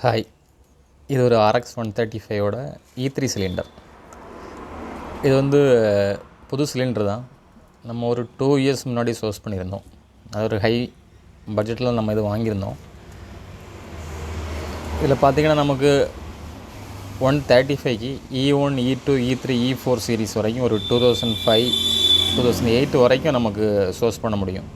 Hi, இது ஒரு RX 135ஓட E3 cylinder. இது புது சிலிண்டர் தான். நம்ம ஒரு 2 இயர்ஸ் முன்னாடி சோர்ஸ் பண்ணியிருந்தோம். அது ஒரு ஹை பட்ஜெட்டில் நம்ம இது வாங்கியிருந்தோம். இதில் பார்த்திங்கன்னா நமக்கு 135க்கு E1, E2, E3, E4 series வரைக்கும் ஒரு 2005, 2008 வரைக்கும் நமக்கு சோர்ஸ் பண்ண முடியும்.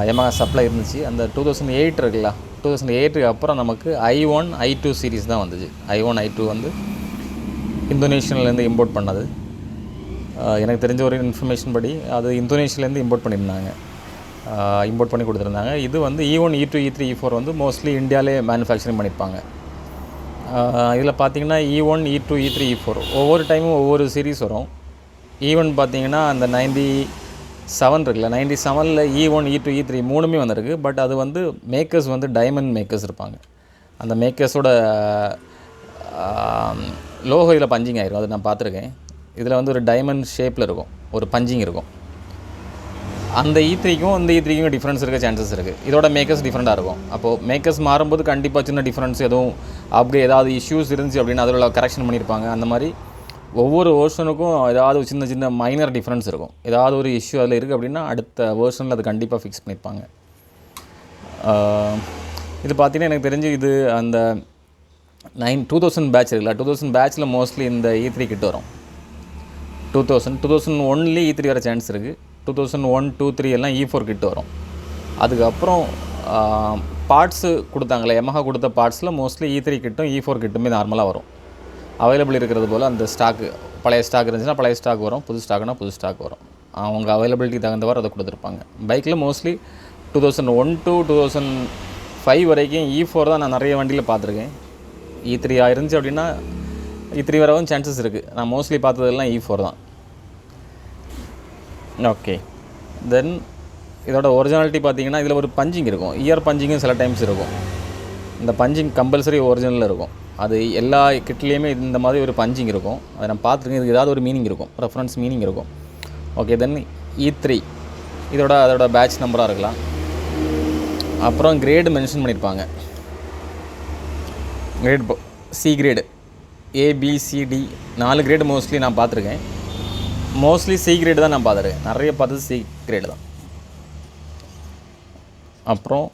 Yamaha சப்ளை இருந்துச்சு. அந்த 2008 இருக்குல்ல, 2008க்கு அப்புறம் நமக்கு I1, I2 சீரீஸ் தான் வந்துச்சு. I1, I2 இந்தோனேஷியாவிலேருந்து இம்போர்ட் பண்ணது. எனக்கு தெரிஞ்ச ஒரு இன்ஃபர்மேஷன் படி அது இந்தோனேஷியாவிலேருந்து இம்போர்ட் பண்ணியிருந்தாங்க, இம்போர்ட் பண்ணி கொடுத்துருந்தாங்க. இது E1, E2, E3, E4 mostly இந்தியாவிலே மேனுஃபேக்சரிங் பண்ணியிருப்பாங்க. இதில் பார்த்திங்கன்னா E1, E2, E3, E4 ஒவ்வொரு டைமும் ஒவ்வொரு சீரீஸ் வரும். E1 பார்த்திங்கன்னா அந்த 97 இருக்குல்ல, 97ல் E1, E2, E3 மூணுமே வந்திருக்கு. பட் அது மேக்கர்ஸ் டைமண்ட் மேக்கர்ஸ் இருப்பாங்க. அந்த மேக்கர்ஸோட லோகோ இதில் பஞ்சிங் ஆகிரும். அது நான் பார்த்துருக்கேன். இதில் ஒரு டைமண்ட் ஷேப்பில் இருக்கும், ஒரு பஞ்சிங் இருக்கும். அந்த E3க்கும் இந்த E3க்கும் டிஃப்ரென்ஸ் இருக்க சான்சஸ் இருக்குது. இதோட மேக்கர்ஸ் டிஃப்ரெண்ட்டாக இருக்கும். அப்போது மேக்கர்ஸ் மாறும்போது கண்டிப்பாக சின்ன டிஃப்ரென்ஸ் எதுவும் அப்படி ஏதாவது இஷ்யூஸ் இருந்துச்சு அப்படின்னா அதில் கரெக்ஷன் பண்ணியிருப்பாங்க. அந்த மாதிரி ஒவ்வொரு வேர்ஷனுக்கும் ஏதாவது சின்ன சின்ன மைனர் டிஃப்ரென்ஸ் இருக்கும். ஏதாவது ஒரு இஷ்யூ அதில் இருக்குது அப்படின்னா அடுத்த வேர்ஷனில் அது கண்டிப்பாக ஃபிக்ஸ் பண்ணியிருப்பாங்க. இது பார்த்திங்கன்னா எனக்கு தெரிஞ்சு இது அந்த 2000 பேட்ச் இருக்குல்ல, 2000 பேட்சில் மோஸ்ட்லி இந்த E3 கிட்ட வரும். 2001 E3 வர சான்ஸ் இருக்குது. 2001, 2, 3 எல்லாம் E4 கிட்ட வரும். அதுக்கப்புறம் பார்ட்ஸு கொடுத்தாங்களே, Yamaha கொடுத்த பார்ட்ஸில் மோஸ்ட்லி E3 கிட்டும் E4 கிட்டுமே நார்மலாக வரும். அவைலபிள் இருக்கிறது போல் அந்த ஸ்டாக்கு, பழைய ஸ்டாக் இருந்துச்சுன்னா பழைய ஸ்டாக் வரும், புது ஸ்டாக்னா புது ஸ்டாக் வரும். அவங்க அவைலபிலிட்டி தகுந்தவாறு அதை கொடுத்துருப்பாங்க. பைக்கில் மோஸ்ட்லி 2001 to 2005 வரைக்கும் E4 தான் நான் நிறைய வண்டியில் பார்த்துருக்கேன். E3 இருந்துச்சு அப்படின்னா E3 வரவும் சான்சஸ் இருக்குது. நான் மோஸ்ட்லி பார்த்ததெல்லாம் E4 தான். ஓகே, தென் இதோட ஒரிஜினாலிட்டி பார்த்திங்கன்னா இதில் ஒரு பஞ்சிங் இருக்கும். இயர் பஞ்சிங்கும் சில டைம்ஸ் இருக்கும். இந்த பஞ்சிங் கம்பல்சரி ஒரிஜினலில் இருக்கும். அது எல்லா கிட்லேயுமே இந்த மாதிரி ஒரு பஞ்சிங் இருக்கும். அதை நான் பார்த்துருக்கேன். இதுக்கு ஏதாவது ஒரு மீனிங் இருக்கும், ரெஃபரன்ஸ் மீனிங் இருக்கும். ஓகே, தென் E3 அதோட பேட்ச் நம்பராக இருக்கலாம். அப்புறம் கிரேடு மென்ஷன் பண்ணியிருப்பாங்க. Grade C grade, ABCD 4 grade mostly நான் பார்த்துருக்கேன். மோஸ்ட்லி C கிரேடு தான் நான் பார்த்துருக்கேன். நிறைய பார்த்தது C கிரேடு தான். அப்புறம்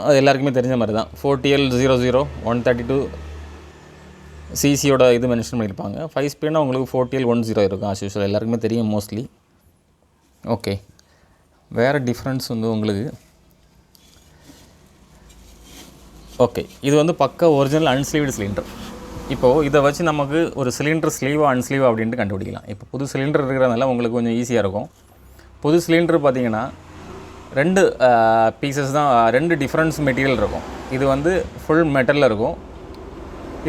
அது எல்லாருக்குமே தெரிஞ்ச மாதிரி தான் 4TL00 132 cc இது மென்ஷன் பண்ணியிருப்பாங்க. 5 ஸ்பீட்னா உங்களுக்கு 4TL10 இருக்கும். ஆஸ் யூஷுவல் எல்லாருக்குமே தெரியும் மோஸ்ட்லி. ஓகே, வேறு டிஃப்ரென்ஸ் உங்களுக்கு ஓகே, இது பக்கா ஒரிஜினல் அன்ஸ்லீவ்டு சிலிண்டர். இப்போது இதை வச்சு நமக்கு ஒரு சிலிண்டர் ஸ்லீவாக அன்ஸ்லீவ் அப்படின்ட்டு கண்டுபிடிக்கலாம். இப்போ புது சிலிண்டர் இருக்கிறதுனால உங்களுக்கு கொஞ்சம் ஈஸியாக இருக்கும். புது சிலிண்டர் பார்த்திங்கன்னா 2 பீசஸ் தான், 2 டிஃப்ரென்ஸ் மெட்டீரியல் இருக்கும். இது ஃபுல் மெட்டலில் இருக்கும்,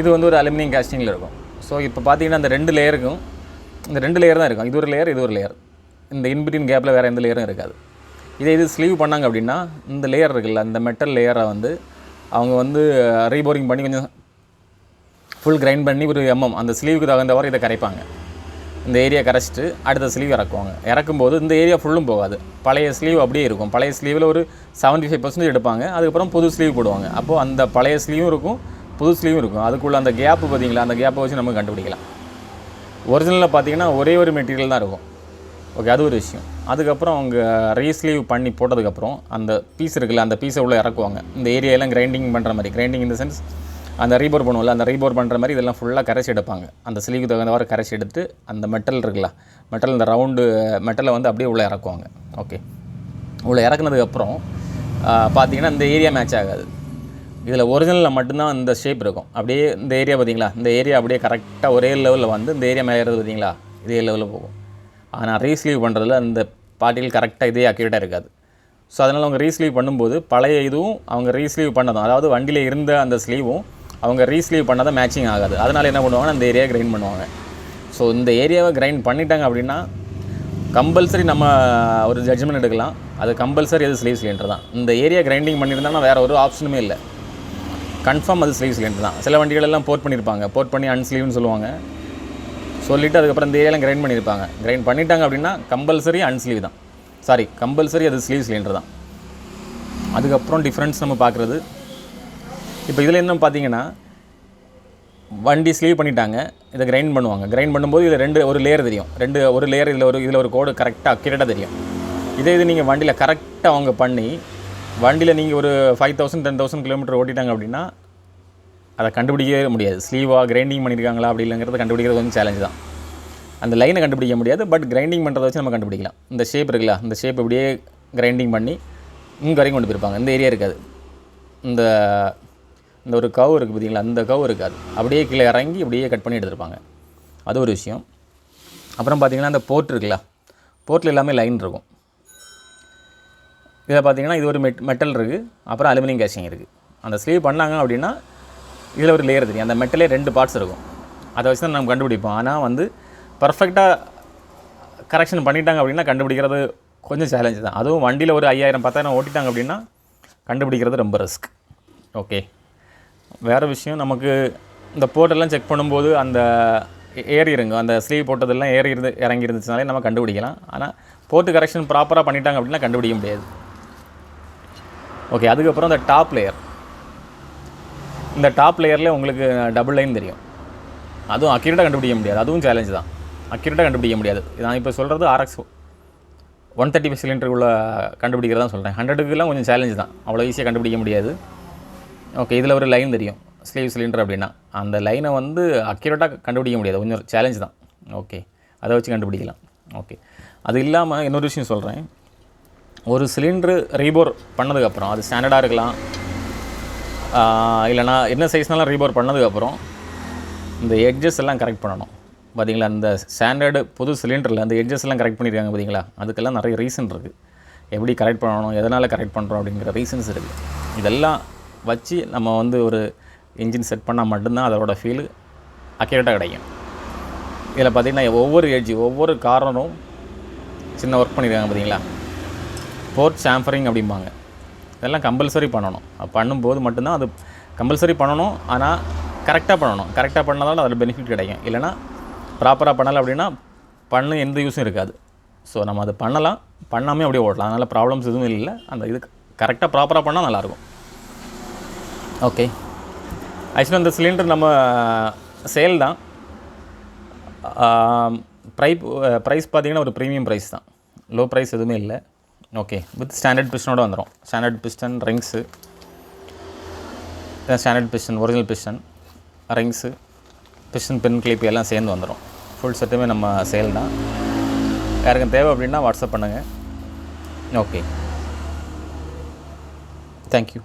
இது ஒரு அலுமினியம் கேஸ்டிங்கில் இருக்கும். ஸோ இப்போ பார்த்தீங்கன்னா இந்த 2 லேயருக்கும் இந்த 2 லேயர் தான் இருக்கும். இது ஒரு லேயர், இது ஒரு லேயர். இந்த இன்பிட்வீன் கேப்பில் வேறு எந்த லேயரும் இருக்காது. இது ஸ்லீவ் பண்ணாங்க அப்படின்னா இந்த லேயர் இருக்குல்ல, இந்த மெட்டல் லேயரை அவங்க ரீபோரிங் பண்ணி கொஞ்சம் ஃபுல் கிரைண்ட் பண்ணி ஒரு அந்த ஸ்லீவுக்கு தகுந்தவாறு இதை கரைப்பாங்க. இந்த ஏரியா கரைச்சிட்டு அடுத்த ஸ்லீவ் இறக்குவாங்க. இறக்கும்போது இந்த ஏரியா ஃபுல்லும் போகாது, பழைய ஸ்லீவ் அப்படியே இருக்கும். பழைய ஸ்லீவில் ஒரு 75% எடுப்பாங்க. அதுக்கப்புறம் புது ஸ்லீவ் போடுவாங்க. அப்போது அந்த பழைய ஸ்லீவும் இருக்கும், புது ஸ்லீவும் இருக்கும். அதுக்குள்ளே அந்த கேப்பு பார்த்திங்களா, அந்த கேப்பை வச்சு நம்ம கண்டுபிடிக்கலாம். ஒரிஜினலில் பார்த்திங்கன்னா ஒரே ஒரு மெட்டீரியல் தான் இருக்கும். ஓகே, அது ஒரு விஷயம். அதுக்கப்புறம் அவங்க ரீஸ்லீவ் பண்ணி போட்டதுக்கப்புறம் அந்த பீஸ் இருக்குல்ல, அந்த பீஸை உள்ளே இறக்குவாங்க. இந்த ஏரியாலாம் கிரைண்டிங் பண்ணுற மாதிரி, கிரைண்டிங் இந்த சென்ஸ் அந்த ரீபோர் பண்ணுவோம்ல, அந்த ரீபோர் பண்ணுற மாதிரி இதெல்லாம் ஃபுல்லாக கரைச்சி எடுப்பாங்க. அந்த ஸ்லீவுக்கு தகுந்தவாறு கரைச்சி எடுத்து அந்த மெட்டல் இருக்குல்ல, மெட்டல் இந்த ரவுண்டு மெட்டலை அப்படியே உள்ளே இறக்குவாங்க. ஓகே, உள்ளே இறக்குனதுக்கப்புறம் பார்த்திங்கன்னா இந்த ஏரியா மேட்ச் ஆகாது. இதில் ஒரிஜினலில் மட்டும்தான் இந்த ஷேப் இருக்கும். அப்படியே இந்த ஏரியா பார்த்திங்களா, இந்த ஏரியா அப்படியே கரெக்டாக ஒரே லெவலில் இந்த ஏரியா மேலே ஏறது பார்த்திங்களா, இதே லெவலில் போகும். ஆனால் ரீஸ்லீவ் பண்ணுறதுல அந்த பார்ட்டிகள் கரெக்டாக இதே அக்யூரேட்டாக இருக்காது. ஸோ அதனால் அவங்க ரீஸ்லீவ் பண்ணும்போது பழைய இதுவும் அவங்க ரீஸ்லீவ் பண்ணதும், அதாவது வண்டியில் இருந்த அந்த ஸ்லீவும் அவங்க ரீஸ்லீவ் பண்ணாதான் மேட்சிங் ஆகாது. அதனால் என்ன பண்ணுவாங்கன்னா அந்த ஏரியா கிரைண்ட் பண்ணுவாங்க. ஸோ இந்த ஏரியாவை கிரைண்ட் பண்ணிட்டாங்க அப்படின்னா கம்பல்சரி நம்ம ஒரு ஜட்ஜ்மெண்ட் எடுக்கலாம். அது கம்பல்சரி அது ஸ்லீவ் சிலிண்டர் தான். இந்த ஏரியா கிரைண்டிங் பண்ணியிருந்தாங்கன்னா வேறு ஒரு ஆப்ஷனுமே இல்லை, கன்ஃபார்ம் அது ஸ்லீவ் சிலிண்டர் தான். சில வண்டிகள் எல்லாம் போர்ட் பண்ணியிருப்பாங்க, போர்ட் பண்ணி அன்ஸ்லீவ்னு சொல்லுவாங்க. சொல்லிவிட்டு அதுக்கப்புறம் இந்த ஏரியாலாம் கிரைண்ட் பண்ணியிருப்பாங்க. கிரைண்ட் பண்ணிட்டாங்க அப்படின்னா கம்பல்சரி அன்ஸ்லீவ் தான், கம்பல்சரி அது ஸ்லீவ் சிலிண்டர் தான். அதுக்கப்புறம் டிஃப்ரென்ஸ் நம்ம பார்க்குறது இப்போ இதில் என்ன பார்த்தீங்கன்னா வண்டி ஸ்லீவ் பண்ணிட்டாங்க, இதை கிரைண்ட் பண்ணுவாங்க. கிரைண்ட் பண்ணும்போது இதில் ஒரு லேயர் தெரியும், ஒரு லேயர் இதில் ஒரு கோடு கரெக்டாக அக்யூரேட்டாக தெரியும். இது நீங்கள் வண்டியில் கரெக்டாக அவங்க பண்ணி வண்டியில் நீங்கள் ஒரு 5000 10,000 கிலோமீட்டர் ஓட்டிட்டாங்க அப்படின்னா அதை கண்டுபிடிக்கவே முடியாது. ஸ்லீவாக கிரைண்டிங் பண்ணியிருக்காங்களா அப்படி இல்லைங்கிறத கண்டுபிடிக்கிறது கொஞ்சம் சேலஞ்சு தான். அந்த லைனை கண்டுபிடிக்க முடியாது, பட் கிரைண்டிங் பண்ணுறத வச்சு நம்ம கண்டுபிடிக்கலாம். இந்த ஷேப் இருக்குல்ல, இந்த ஷேப் இப்படியே கிரைண்டிங் பண்ணி இங்கே வரைக்கும் கொண்டு போயிருப்பாங்க. இந்த ஏரியா இருக்காது, இந்த ஒரு கவ் இருக்குது பார்த்தீங்களா, அந்த கவ் இருக்காது, அப்படியே கீழே இறங்கி அப்படியே கட் பண்ணி எடுத்துருப்பாங்க. அது ஒரு விஷயம். அப்புறம் பார்த்திங்கன்னா இந்த போர்ட் இருக்குல்ல, போர்ட்டில் எல்லாமே லைன் இருக்கும். இதில் பார்த்திங்கன்னா இது ஒரு மெட்டல் இருக்குது, அப்புறம் அலுமினியம் கேஷிங் இருக்குது. அந்த ஸ்லீவ் பண்ணாங்க அப்படின்னா இதில் ஒரு லேயர் தெரியும், அந்த மெட்டலே 2 பார்ட்ஸ் இருக்கும். அதை வச்சு தான் நம்ம கண்டுபிடிப்போம். ஆனால் வந்து பர்ஃபெக்டாக கரெக்ஷன் பண்ணிட்டாங்க அப்படின்னா கண்டுபிடிக்கிறது கொஞ்சம் சேலஞ்சு தான். அதுவும் வண்டியில் ஒரு 5000 10,000 ஓட்டிட்டாங்க அப்படின்னா கண்டுபிடிக்கிறது ரொம்ப ரிஸ்க். ஓகே, வேறு விஷயம், நமக்கு இந்த போர்ட்டெல்லாம் செக் பண்ணும்போது அந்த ஏறி இருங்க, அந்த ஸ்லீவ் போட்டதெல்லாம் இறங்கி இருந்துச்சுனாலே நம்ம கண்டுபிடிக்கலாம். ஆனால் போர்ட்டு கரெக்ஷன் ப்ராப்பராக பண்ணிட்டாங்க அப்படின்னா கண்டுபிடிக்க முடியாது. ஓகே, அதுக்கப்புறம் இந்த டாப் லேயர், இந்த டாப் லேயரில் உங்களுக்கு டபுள் லைன் தெரியும். அதுவும் அக்யூரேட்டாக கண்டுபிடிக்க முடியாது, அதுவும் சேலஞ்சு தான். அக்யூரேட்டாக கண்டுபிடிக்க முடியாது. நான் இப்போ சொல்கிறது RX 135 சிலிண்டருக்குள்ள கண்டுபிடிக்கிறதா சொல்கிறேன். 100க்குலாம் கொஞ்சம் சேலஞ்சு தான், அவ்வளோ ஈஸியாக கண்டுபிடிக்க முடியாது. ஓகே, இதில் ஒரு லைன் தெரியும் ஸ்லீவ் சிலிண்டர் அப்படின்னா, அந்த லைனை வந்து அக்யூரேட்டாக கண்டுபிடிக்க முடியாது, கொஞ்சம் சேலஞ்சு தான். ஓகே, அதை வச்சு கண்டுபிடிக்கலாம். ஓகே, அது இல்லாமல் இன்னொரு விஷயம் சொல்கிறேன். ஒரு சிலிண்டரு ரீபோர் பண்ணதுக்கப்புறம், அது ஸ்டாண்டர்டாக இருக்கலாம், இல்லைனா என்ன சைஸ்னாலும் ரீபோர் பண்ணதுக்கப்புறம் இந்த எட்ஜஸ் எல்லாம் கரெக்ட் பண்ணணும். பார்த்திங்களா, அந்த ஸ்டாண்டர்டு புது சிலிண்டரில் அந்த எட்ஜஸ் எல்லாம் கரெக்ட் பண்ணியிருக்காங்க பார்த்திங்களா, அதுக்கெல்லாம் நிறைய ரீசன் இருக்குது. எப்படி கரெக்ட் பண்ணணும், எதனால் கரெக்ட் பண்ணுறோம் அப்படிங்கிற ரீசன்ஸ் இருக்குது. இதெல்லாம் வச்சு நம்ம வந்து ஒரு இன்ஜின் செட் பண்ணால் மட்டும்தான் அதோட ஃபீல் அக்யூரேட்டாக கிடைக்கும். இதில் பார்த்திங்கன்னா ஒவ்வொரு எட்ஜ், ஒவ்வொரு கார்னரும் சின்ன ஒர்க் பண்ணியிருக்காங்க பார்த்திங்களா. போர்ட் சாம்பரிங் அப்படிம்பாங்க. இதெல்லாம் கம்பல்சரி பண்ணணும். பண்ணும்போது மட்டும்தான் அது கம்பல்சரி பண்ணணும். ஆனால் கரெக்டாக பண்ணணும். கரெக்டாக பண்ணாதான் அதில் பெனிஃபிட் கிடைக்கும். இல்லைனா ப்ராப்பராக பண்ணலை அப்படின்னா எந்த யூஸும் இருக்காது. ஸோ நம்ம அது பண்ணலாம், பண்ணாமே அப்படியே ஓடலாம். அதனால் ப்ராப்ளம்ஸ் எதுவும் இல்லை. அந்த இது கரெக்டாக ப்ராப்பராக பண்ணால் நல்லாயிருக்கும். ஓகே, ஆக்சுவலாக அந்த சிலிண்டர் நம்ம சேல் தான். ப்ரைஸ் பார்த்திங்கன்னா ஒரு ப்ரீமியம் ப்ரைஸ் தான், லோ ப்ரைஸ் எதுவுமே இல்லை. ஓகே, வித் ஸ்டாண்டர்ட் பிஸ்டனோடு வந்துடும். Standard piston, rings, standard piston, original piston, rings, piston, pin clip எல்லாம் சேர்ந்து வந்துடும். ஃபுல் செட்டுமே நம்ம சேல் தான். யாருக்கும் தேவை அப்படின்னா வாட்ஸ்அப் பண்ணுங்கள். Okay, thank you.